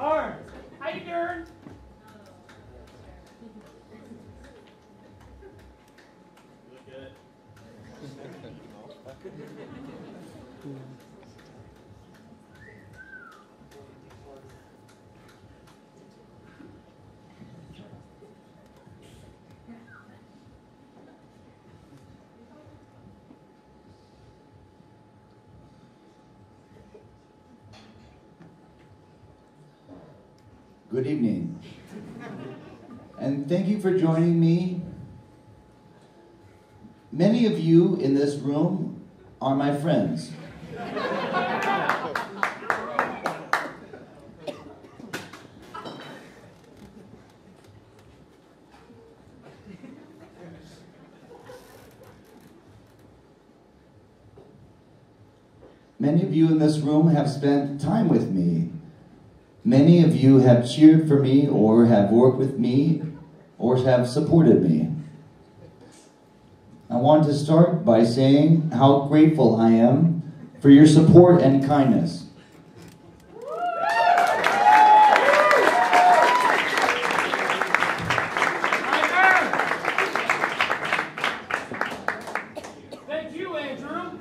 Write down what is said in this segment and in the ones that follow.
Hard. How you doing? Look good. Good evening, and thank you for joining me. Many of you in this room are my friends. Many of you in this room have spent time with me. Many of you have cheered for me or have worked with me or have supported me. I want to start by saying how grateful I am for your support and kindness. Thank you, Andrew.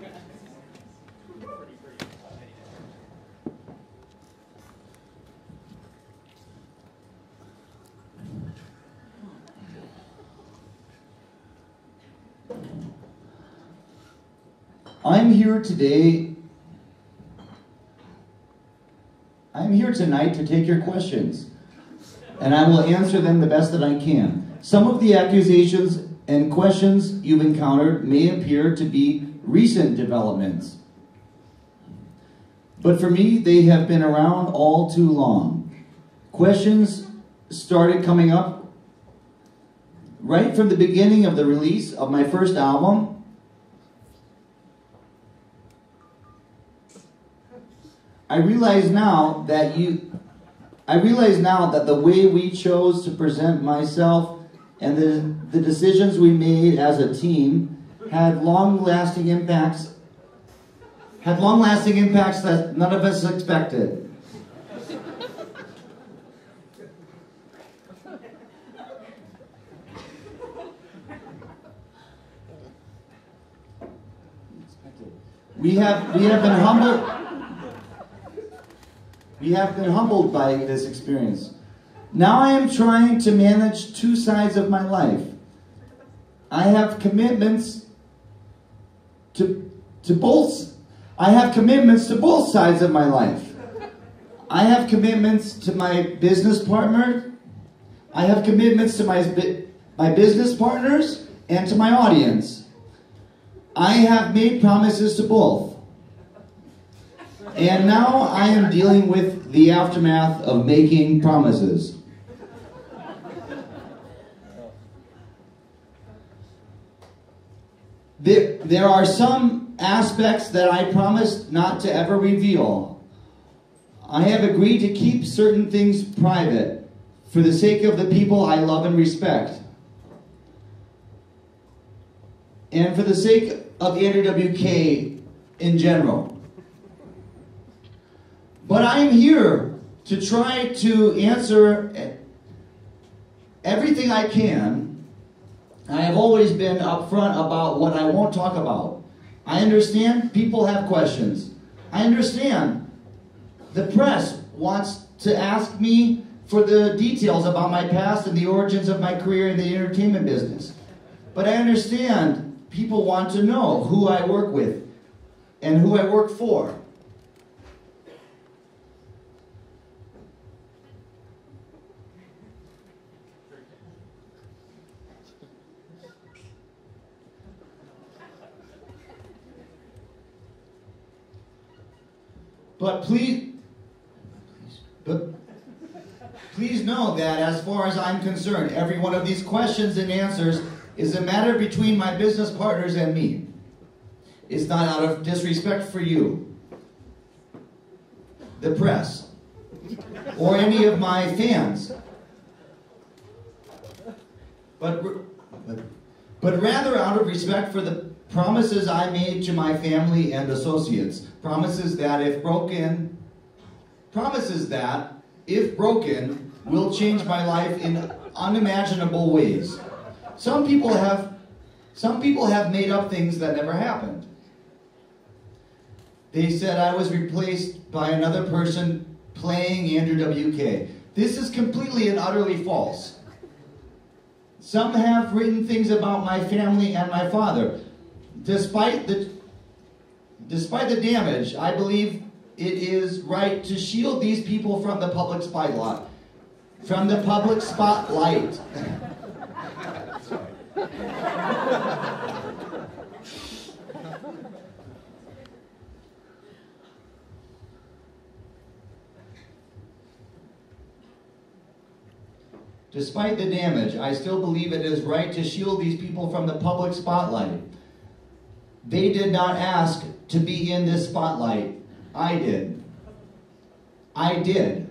I'm here tonight to take your questions, and I will answer them the best that I can. Some of the accusations and questions you've encountered may appear to be recent developments, but for me, they have been around all too long. Questions started coming up right from the beginning of the release of my first album. I realize now that the way we chose to present myself and the decisions we made as a team had long-lasting impacts that none of us expected. We have been humbled. We have been humbled by this experience. Now I am trying to manage two sides of my life. I have commitments to both sides of my life. I have commitments to my business partner. I have commitments to my business partners and to my audience. I have made promises to both. And now I am dealing with the aftermath of making promises. There are some aspects that I promised not to ever reveal. I have agreed to keep certain things private for the sake of the people I love and respect. And for the sake of Andrew WK in general. But I am here to try to answer everything I can. I have always been upfront about what I won't talk about. I understand people have questions. I understand the press wants to ask me for the details about my past and the origins of my career in the entertainment business. But I understand people want to know who I work with and who I work for. But please know that as far as I'm concerned, every one of these questions and answers is a matter between my business partners and me. It's not out of disrespect for you, the press, or any of my fans, but rather out of respect for the promises I made to my family and associates. Promises that if broken, will change my life in unimaginable ways. Some people have made up things that never happened. They said I was replaced by another person playing Andrew WK. This is completely and utterly false. Some have written things about my family and my father. Despite the damage, I believe it is right to shield these people from the public spotlight. From the public spotlight. Despite the damage, I still believe it is right to shield these people from the public spotlight. They did not ask to be in this spotlight. I did. I did.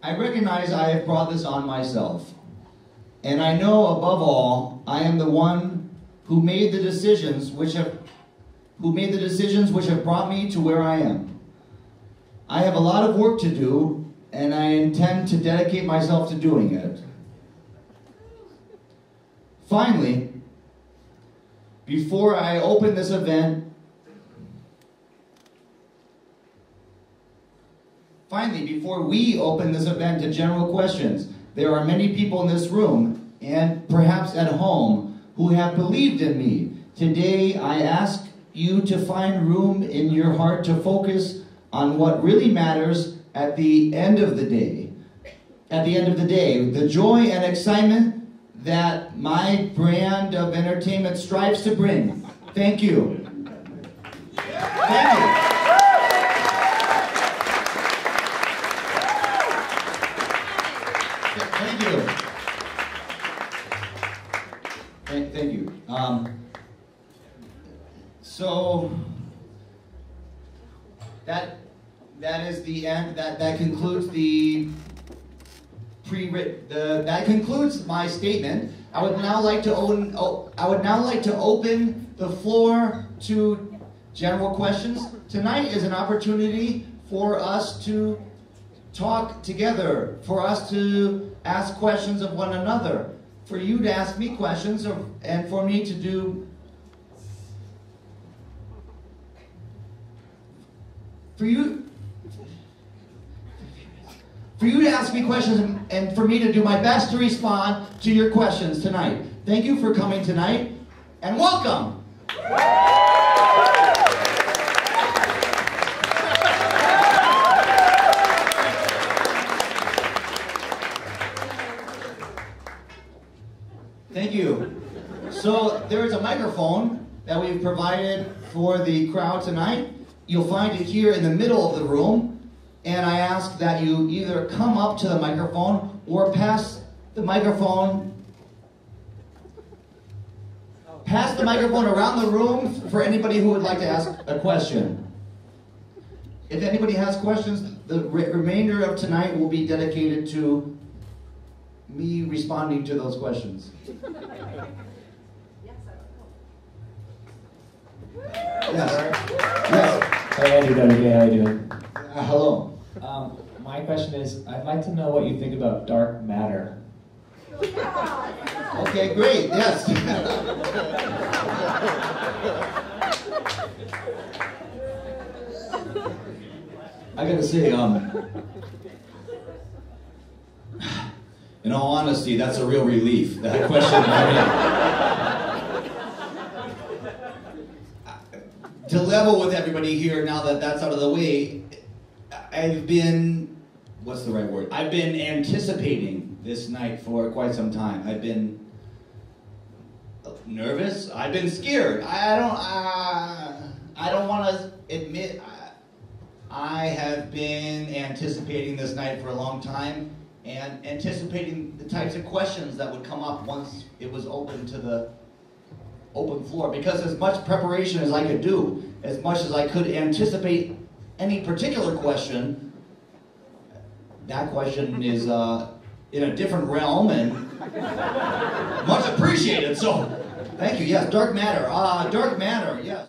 I recognize I have brought this on myself. And I know above all, I am the one who made the decisions which have brought me to where I am. I have a lot of work to do, and I intend to dedicate myself to doing it. Finally, before I open this event, before we open this event to general questions, there are many people in this room, and perhaps at home, who have believed in me. Today, I ask you to find room in your heart to focus on what really matters at the end of the day. At the end of the day, the joy and excitement that my brand of entertainment strives to bring. Thank you. Thank you. Thank you. Thank you. So that is the end. That concludes the that concludes my statement. I would now like to open the floor to general questions. Tonight is an opportunity for us to talk together, for us to ask questions of one another, for you to ask me questions, and for me to do, for you to ask me questions and for me to do my best to respond to your questions tonight. Thank you for coming tonight, and welcome. Thank you. So there is a microphone that we've provided for the crowd tonight. You'll find it here in the middle of the room. And I ask that you either come up to the microphone or pass the microphone around the room for anybody who would like to ask a question. If anybody has questions, the remainder of tonight will be dedicated to me responding to those questions. Yes. Yes. Hey, Andy, how you doing? Hello. My question is, I'd like to know what you think about dark matter. Okay, great. Yes. I gotta say, in all honesty, that's a real relief. That question. To level with everybody here, now that that's out of the way, I've been, what's the right word? I've been anticipating this night for quite some time. I've been nervous. I've been scared. I don't want to admit I have been anticipating this night for a long time and anticipating the types of questions that would come up once it was open to the open floor, because as much preparation as I could do, as much as I could anticipate any particular question, that question is in a different realm and much appreciated. So, thank you. Yes, dark matter. Dark matter. Yes.